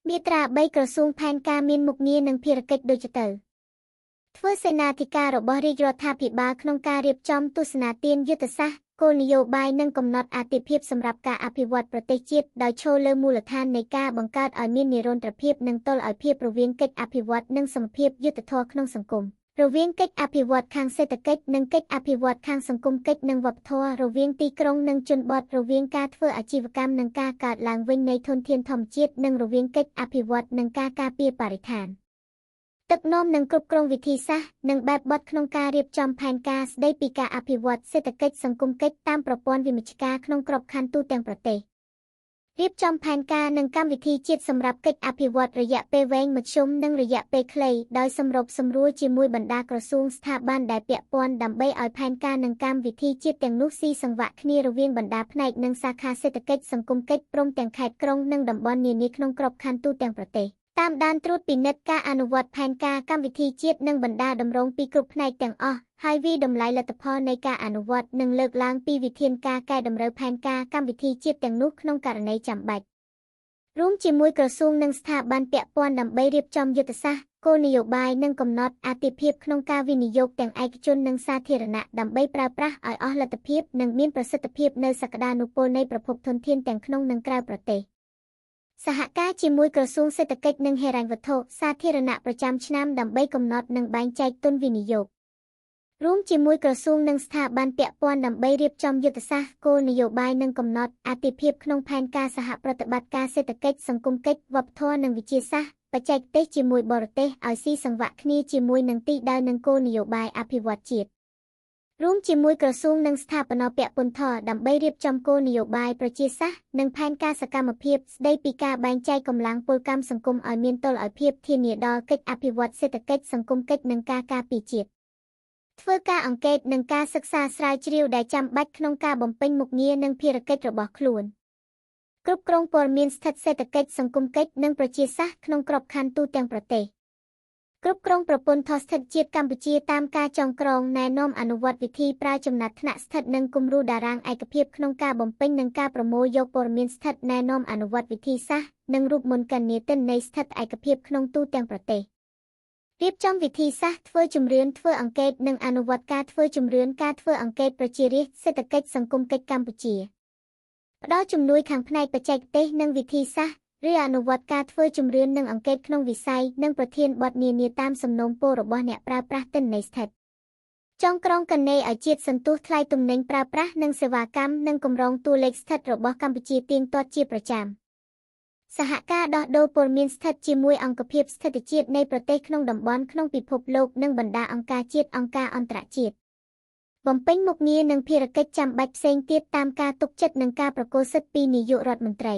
មាត្រា3ក្រសួងផែនការមានមុខងារនិងភារកិច្ចដូចទៅធ្វើសេនាធិការរបស់រាជរដ្ឋាភិបាលក្នុងការរៀបចំទស្សនាទានយុទ្ធសាស្ត្រគោលនយោបាយនិងកំណត់អាទិភាពសម្រាប់ការអភិវឌ្ឍប្រទេសជាតិដោយឈលលើមូលដ្ឋាននៃការបង្កើតឲ្យមាននិរន្តរភាពនិងតុល្យភាពរវាងកិច្ចអភិវឌ្ឍនិងសមភាពយុត្តិធម៌ក្នុងសង្គមរវាងកិច្ចអភិវឌ្ឍខាងសេដ្ឋកិច្ចនិងកិច្ចអភិវឌ្ឍខាងសង្គមកិច្ចនិងវប្បធម៌រវាងទីក្រុងនិងជនបទរវាងការធ្វើអាជីវកម្មនិងការកើតឡើងវិញនៃធនធានធម្មជាតិនិងរវាងកិច្ចអភិវឌ្ឍនិងការការពារបរិស្ថានទឹកនោមនិងគ្រប់គ្រងវិធីសាស្ត្រនិងបែបបទក្នុងការរៀបចំផែនការស្តីពីការអភិវឌ្ឍសេដ្ឋកិច្ចសង្គមកិច្ចតាមប្រព័ន្ធវិមជ្ឈការក្នុងក្របខ័ណ្ឌទូទាំងប្រទេសរៀបចំផែនការនិងកម្មវិធីជាតិសម្រាប់កិច្ចអភិវឌ្ឍរយៈពេលវែងមធ្យមនិងរយៈពេលខ្លីដោយសម្របសម្រួលជាមួយបណ្ដាក្រសួងស្ថាប័នដែលពាក់ព័ន្ធដើម្បីឲ្យផែនការនិងកម្មវិធីជាតិទាំងនោះស៊ីសង្វាក់គ្នារវាងបណ្ដាផ្នែកនិងសាខាសេដ្ឋកិច្ចសង្គមកិច្ចព្រមទាំងខេត្តក្រុងនិងតំបន់នានាក្នុងក្របខ័ណ្ឌទូទាំងប្រទេសតាមដានត្រួតពិនិត្យការអនុវត្តផែនការកម្មវិធីជាតិនិងបណ្ដាតម្រងពីគ្រប់ផ្នែកទាំងអស់ហើយវិតម្លៃលទ្ធផលនៃការអនុវត្តនិងលើកឡើងពីវិធានការកែតម្រូវផែនការកម្មវិធីជាតិទាំងនោះក្នុងករណីចាំបាច់រួមជាមួយក្រសួងនិងស្ថាប័នពាក់ព័ន្ធដើម្បីរៀបចំយុទ្ធសាស្ត្រគោលនយោបាយនិងកំណត់អាទិភាពក្នុងការវិនិយោគទាំងឯកជននិងសាធារណៈដើម្បីប្រើប្រាស់ឲ្យអស់លទ្ធភាពនិងមានប្រសិទ្ធភាពនៅសក្តានុពលនៃប្រភពធនធានទាំងក្នុងនិងក្រៅប្រទេសសហការជាមួយក្រសួងសេដ្ឋកិច្ចនិងហិរញ្ញវត្ថុសាធារណៈប្រចាំឆ្នាំដើម្បីកំណត់និងបែងចែកទុនវិនិយោគរួមជាមួយក្រសួងនិងស្ថាប័នពាក់ព័ន្ធដើម្បីរៀបចំយុទ្ធសាស្ត្រគោលនយោបាយនិងកំណត់អាទិភាពក្នុងផែនការសហប្រតិបត្តិការសេដ្ឋកិច្ចសង្គមកិច្ចវប្បធម៌និងវិទ្យាសាស្ត្របច្ចេកទេសជាមួយបរទេសឲ្យស៊ីសង្វាក់គ្នាជាមួយនឹងទិដៅនិងគោលនយោបាយអភិវឌ្ឍជាតិរួមជាមួយក្រសួងនិងស្ថាបនពាក់ព័ន្ធដើម្បីរៀបចំគោលនយោបាយប្រជាសាស្ត្រនិងផែនការសកម្មភាពស្តីពីការបែងចែកកម្លាំងពលកម្មសង្គមឲ្យមានតុល្យភាពធានាដល់កិច្ចអភិវឌ្ឍសេដ្ឋកិច្ចសង្គមកិច្ចនិងការការពារជាតិធ្វើការអង្កេតនិងការសិក្សាស្រាវជ្រាវដែលចាំបាច់ក្នុងការបំពេញមុខងារនិងភារកិច្ចរបស់ខ្លួនគ្រប់គ្រងព័ត៌មានស្ថិតសេដ្ឋកិច្ចសង្គមកិច្ចនិងប្រជាសាស្ត្រក្នុងក្របខ័ណ្ឌទូទាំងប្រទេសគ្រប់គ្រងប្រព័ន្ធថតស្ថិតជាតិកម្ពុជាតាមការចងក្រងណែនាំអនុវត្តវិធីប្រើចំណាត់ថ្នាក់ស្ថិតនិងគំរូតារាងឯកភាពក្នុងការបំពេញនិងការប្រមូលយកព័ត៌មានស្ថិតណែនាំអនុវត្តវិធីសាស្ត្រនិងរូបមន្តគណនាទិន្នន័យស្ថិតឯកភាពក្នុងទូទាំងប្រទេសរៀបចំវិធីសាស្ត្រធ្វើជំរឿនធ្វើអង្កេតនិងអនុវត្តការធ្វើជំរឿនការធ្វើអង្កេតប្រជារាស្ត្រសេដ្ឋកិច្ចសង្គមកិច្ចកម្ពុជាផ្ដល់ជំនួយខាងផ្នែកបច្ចេកទេសនិងវិធីសាស្ត្រឬអនុវត្តការធ្វើជំរឿននិងអង្កេតក្នុងវិស័យនិងប្រធានបទនានាតាមសំណូមពររបស់អ្នកប្រើប្រាស់ទិន្នន័យស្ថិតចងក្រងគណនេយ្យឲ្យជាតិសន្ទុះថ្លៃទំនិញប្រើប្រាស់និងសេវាកម្មនិងកម្រងតួលេខស្ថិតរបស់កម្ពុជាទៀងទាត់ជាប្រចាំសហការដោះដូរព័ត៌មានស្ថិតជាមួយអង្គភាពស្ថិតជាតិនៃប្រទេសក្នុងតំបន់ក្នុងពិភពលោកនិងបណ្ដាអង្គការជាតិអង្គការអន្តរជាតិបំពេញមុខងារនិងភារកិច្ចចាំបាច់ផ្សេងទៀតតាមការទុកចិត្តនិងការប្រកាសសិទ្ធិពីនាយករដ្ឋមន្ត្រី